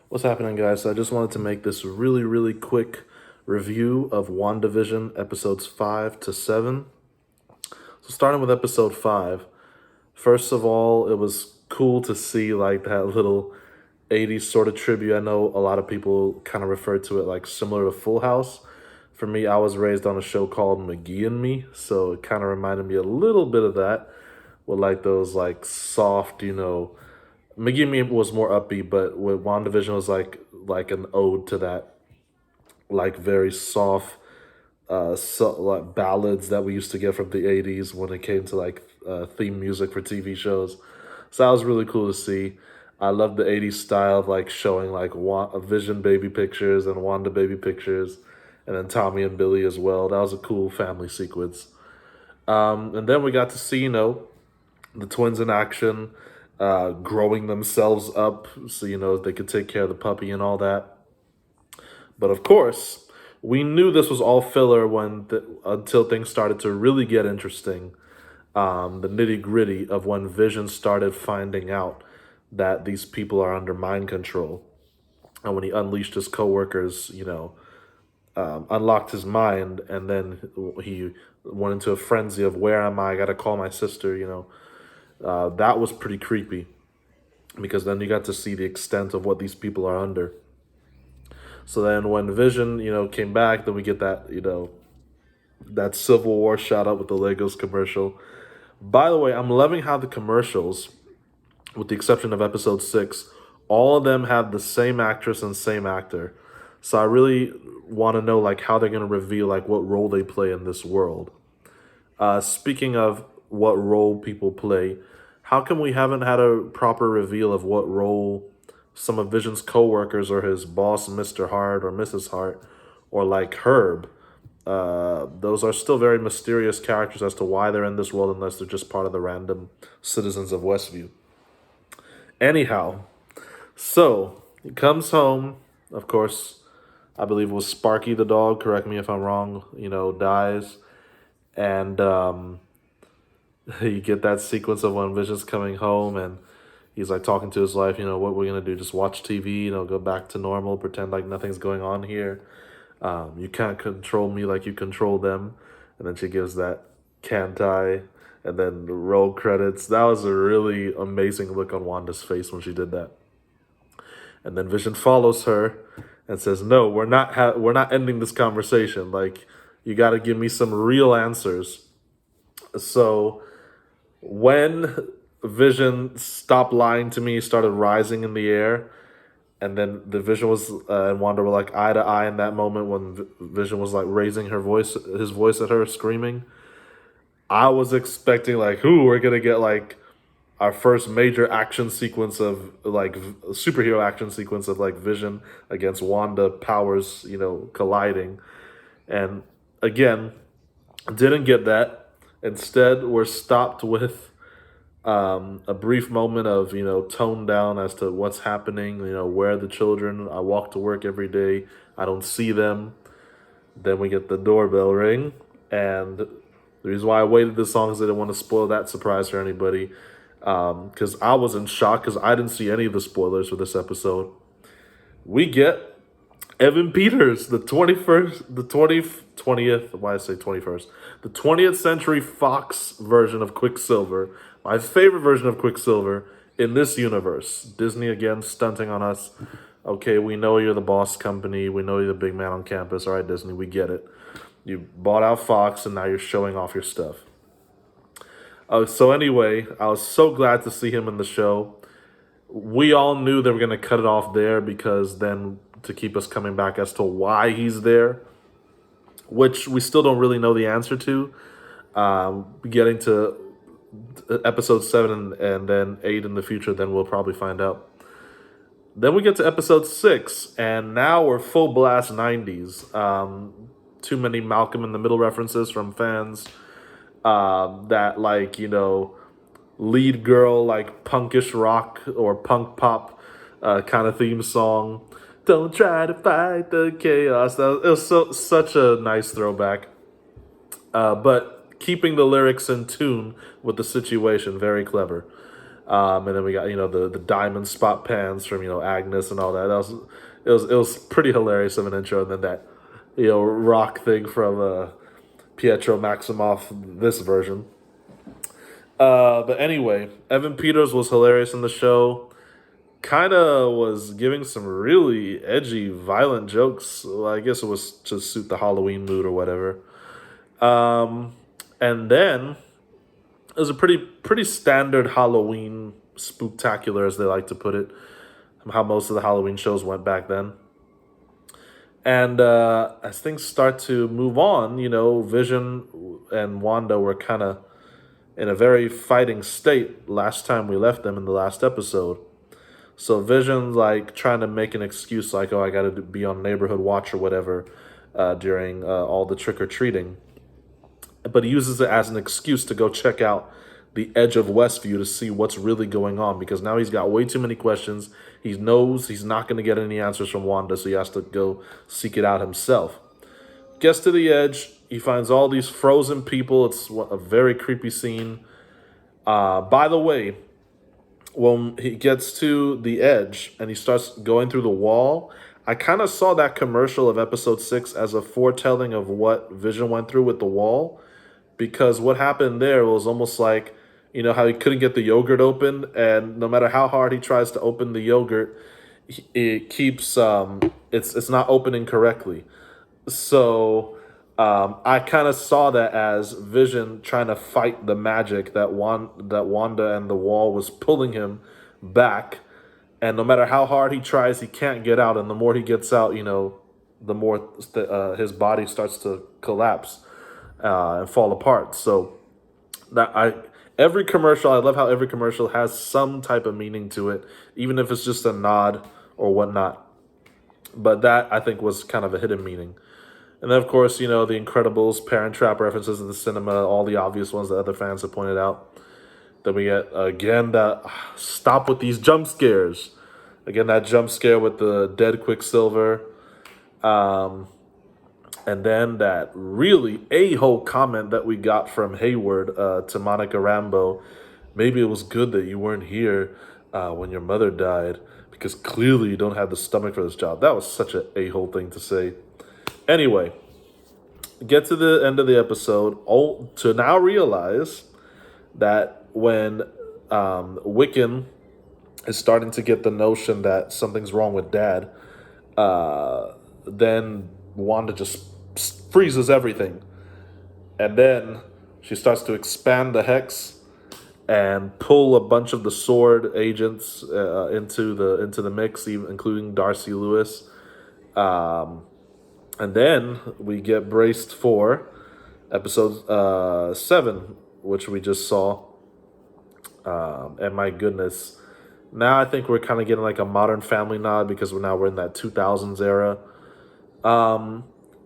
What's happening, guys? So I just wanted to make this really quick review of WandaVision episodes 5 to 7. So, starting with episode 5, first of all, it was cool to see like that little 80s sort of tribute. I know a lot of people kind of refer to it like similar to Full House. For me, I was raised on a show called McGee and Me, so it kind of reminded me a little bit of that with like those like soft, McGee and Me was more upbeat, but with WandaVision was like an ode to that, like very soft, like ballads that we used to get from the '80s when it came to like theme music for TV shows. So that was really cool to see. I love the '80s style of like showing like Vision baby pictures and Wanda baby pictures, and then Tommy and Billy as well. That was a cool family sequence. And then we got to see the twins in action, growing themselves up so they could take care of the puppy and all that. But of course, we knew this was all filler until things started to really get interesting. The nitty gritty of when Vision started finding out that these people are under mind control, and when he unleashed his coworkers, unlocked his mind, and then he went into a frenzy of where am I? I gotta call my sister. That was pretty creepy because then you got to see the extent of what these people are under. So then when Vision, came back, then we get that, that Civil War shot up with the Legos commercial. By the way, I'm loving how the commercials, with the exception of episode 6, all of them have the same actress and same actor. So I really want to know like how they're going to reveal like what role they play in this world. Speaking of what role people play, how come we haven't had a proper reveal of what role some of Vision's coworkers or his boss, Mr. Hart or Mrs. Hart, or like Herb? Those are still very mysterious characters as to why they're in this world unless they're just part of the random citizens of Westview. Anyhow, so he comes home, of course, I believe it was Sparky the dog, correct me if I'm wrong, dies. And you get that sequence of when Vision's coming home and he's like talking to his wife, what we're going to do, just watch TV, go back to normal, pretend like nothing's going on here. You can't control me like you control them. And then she gives that can't I, and then the roll credits. That was a really amazing look on Wanda's face when she did that. And then Vision follows her and says, "No, we're not ending this conversation. Like, you got to give me some real answers." So when Vision stopped lying to me, started rising in the air, and then the Vision was and Wanda were like eye to eye in that moment when Vision was like raising his voice at her, screaming. I was expecting like, we're gonna get like our first major action sequence of like superhero action sequence of like Vision against Wanda powers, colliding, and again, didn't get that. Instead, we're stopped with a brief moment of tone down as to what's happening. Where are the children? I walk to work every day. I don't see them. Then we get the doorbell ring, and the reason why I waited this long is I didn't want to spoil that surprise for anybody. Because I was in shock because I didn't see any of the spoilers for this episode. We get Evan Peters, the 21st, the 20th, why I say 21st, the 20th Century Fox version of Quicksilver, my favorite version of Quicksilver in this universe. Disney again stunting on us. Okay, we know you're the boss company. We know you're the big man on campus. All right, Disney, we get it. You bought out Fox and now you're showing off your stuff. So anyway, I was so glad to see him in the show. We all knew they were going to cut it off there because then to keep us coming back as to why he's there, which we still don't really know the answer to. Getting to episode 7 and then 8 in the future, then we'll probably find out. Then we get to episode 6, and now we're full blast 90s. Too many Malcolm in the Middle references from fans. That like lead girl like punkish rock or punk pop kind of theme song. Don't try to fight the chaos. It was such a nice throwback. But keeping the lyrics in tune with the situation, very clever. And then we got the diamond spot pans from Agnes and all that. It was pretty hilarious of an intro. And then that rock thing from Pietro Maximoff, this version. But anyway, Evan Peters was hilarious in the show. Kind of was giving some really edgy, violent jokes. Well, I guess it was to suit the Halloween mood or whatever. And then it was a pretty standard Halloween spooktacular, as they like to put it. How most of the Halloween shows went back then. And as things start to move on, Vision and Wanda were kind of in a very fighting state last time we left them in the last episode. So Vision's like trying to make an excuse like, oh, I got to be on neighborhood watch or whatever during all the trick-or-treating. But he uses it as an excuse to go check out the edge of Westview to see what's really going on, because now he's got way too many questions. He knows he's not going to get any answers from Wanda, so he has to go seek it out himself. Gets to the edge. He finds all these frozen people. It's a very creepy scene. By the way, when he gets to the edge and he starts going through the wall, I kind of saw that commercial of episode 6 as a foretelling of what Vision went through with the wall. Because what happened there was almost like, how he couldn't get the yogurt open, and no matter how hard he tries to open the yogurt, it keeps, it's not opening correctly. So I kind of saw that as Vision trying to fight the magic that Wanda and the wall was pulling him back. And no matter how hard he tries, he can't get out. And the more he gets out, the more his body starts to collapse and fall apart. So every commercial, I love how every commercial has some type of meaning to it, even if it's just a nod or whatnot. But that, I think, was kind of a hidden meaning. And then, of course, The Incredibles, Parent Trap references in the cinema, all the obvious ones that other fans have pointed out. Then we get, again, that stop with these jump scares. Again, that jump scare with the dead Quicksilver. And then that really a-hole comment that we got from Hayward to Monica Rambeau. Maybe it was good that you weren't here when your mother died, because clearly you don't have the stomach for this job. That was such an a-hole thing to say. Anyway, get to the end of the episode to now realize that when Wiccan is starting to get the notion that something's wrong with Dad, then Wanda just freezes everything. And then she starts to expand the hex and pull a bunch of the Sword agents into the mix, even including Darcy Lewis. And then we get braced for episode 7, which we just saw. And my goodness, now I think we're kind of getting like a Modern Family nod, because we're in that 2000s era.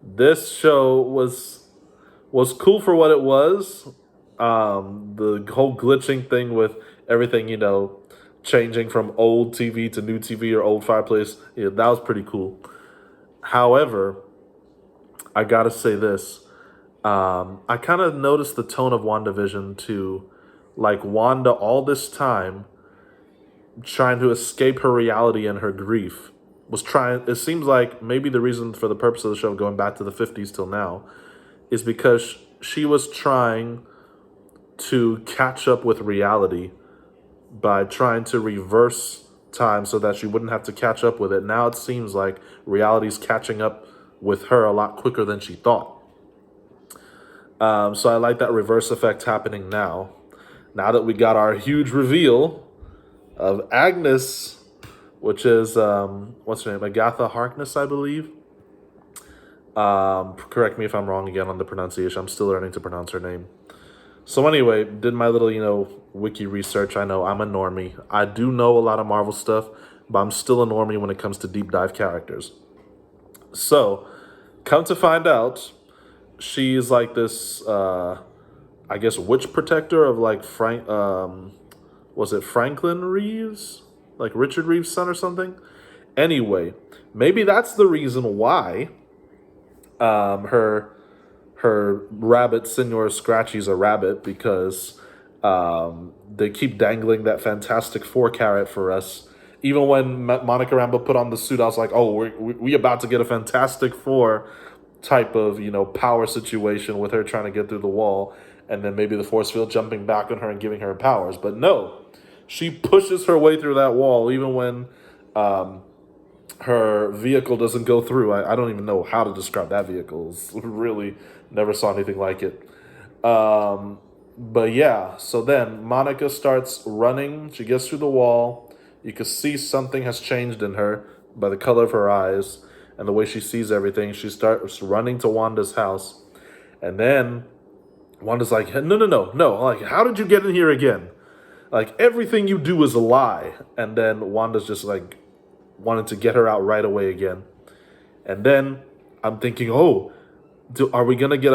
This show was cool for what it was. The whole glitching thing with everything, changing from old TV to new TV or old fireplace, that was pretty cool. However, I gotta say this. I kind of noticed the tone of WandaVision too. Like, Wanda all this time trying to escape her reality and her grief it seems like maybe the reason for the purpose of the show going back to the 50s till now is because she was trying to catch up with reality by trying to reverse time so that she wouldn't have to catch up with it. Now it seems like reality's catching up with her a lot quicker than she thought. So I like that reverse effect happening now. Now that we got our huge reveal of Agnes, which is, what's her name? Agatha Harkness, I believe. Correct me if I'm wrong again on the pronunciation. I'm still learning to pronounce her name. So anyway, did my little, wiki research. I know I'm a normie. I do know a lot of Marvel stuff, but I'm still a normie when it comes to deep dive characters. So, come to find out, she's like this, I guess, witch protector of like was it Franklin Reeves? Like Richard Reeves' son or something? Anyway, maybe that's the reason why her rabbit, Senor Scratchy's a rabbit, because They keep dangling that Fantastic Four carrot for us. Even when Monica Rambeau put on the suit, I was like, oh, we about to get a Fantastic Four type of, power situation with her trying to get through the wall, and then maybe the force field jumping back on her and giving her powers. But no, she pushes her way through that wall, even when her vehicle doesn't go through. I don't even know how to describe that vehicle. It's really never saw anything like it. But yeah, so then Monica starts running. She gets through the wall. You can see something has changed in her by the color of her eyes and the way she sees everything. She starts running to Wanda's house. And then Wanda's like, no. Like, how did you get in here again? Like, everything you do is a lie. And then Wanda's just like, wanted to get her out right away again. And then I'm thinking, oh, are we going to get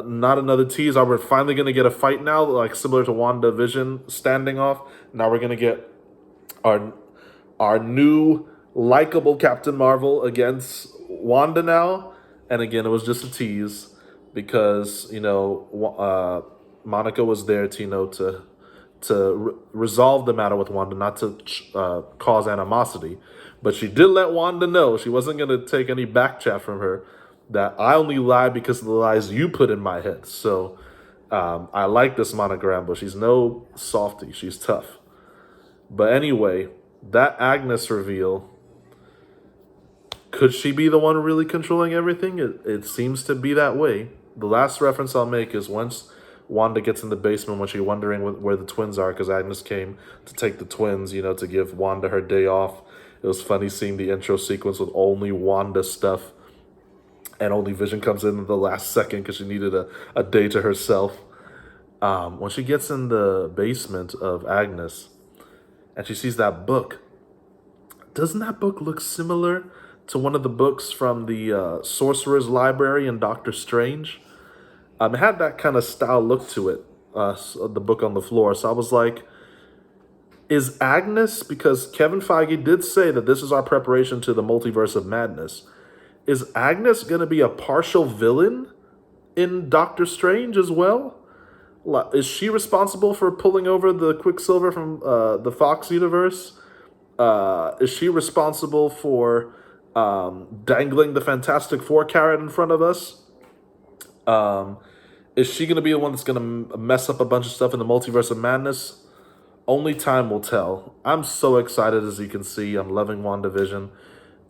not another tease? Are we finally going to get a fight now, like similar to WandaVision standing off? Now we're going to get our new likable Captain Marvel against Wanda now. And again, it was just a tease because, Monica was there, to resolve the matter with Wanda, not to cause animosity. But she did let Wanda know she wasn't going to take any back chat from her, that I only lie because of the lies you put in my head. So I like this Monica Rambeau. She's no softie. She's tough. But anyway, that Agnes reveal, could she be the one really controlling everything? It seems to be that way. The last reference I'll make is once Wanda gets in the basement when she's wondering where the twins are, because Agnes came to take the twins, to give Wanda her day off. It was funny seeing the intro sequence with only Wanda stuff. And only Vision comes in the last second because she needed a day to herself. When she gets in the basement of Agnes and she sees that book, doesn't that book look similar to one of the books from the Sorcerer's Library in Doctor Strange? It had that kind of style look to it, the book on the floor. So I was like, is Agnes, because Kevin Feige did say that this is our preparation to the multiverse of madness, is Agnes going to be a partial villain in Doctor Strange as well? Is she responsible for pulling over the Quicksilver from the Fox universe? Is she responsible for dangling the Fantastic Four carrot in front of us? Is she going to be the one that's going to mess up a bunch of stuff in the multiverse of madness? Only time will tell. I'm so excited, as you can see. I'm loving WandaVision.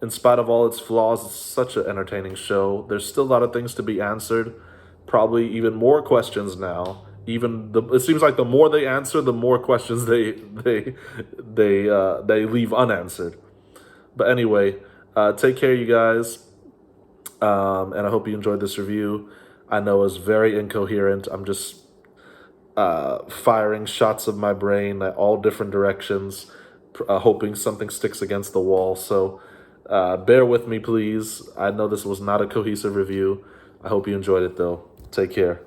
In spite of all its flaws, it's such an entertaining show. There's still a lot of things to be answered. Probably even more questions now. It seems like the more they answer, the more questions they leave unanswered. But anyway, take care, you guys. And I hope you enjoyed this review. I know it's very incoherent. I'm just firing shots of my brain at all different directions, hoping something sticks against the wall. So bear with me, please. I know this was not a cohesive review. I hope you enjoyed it, though. Take care.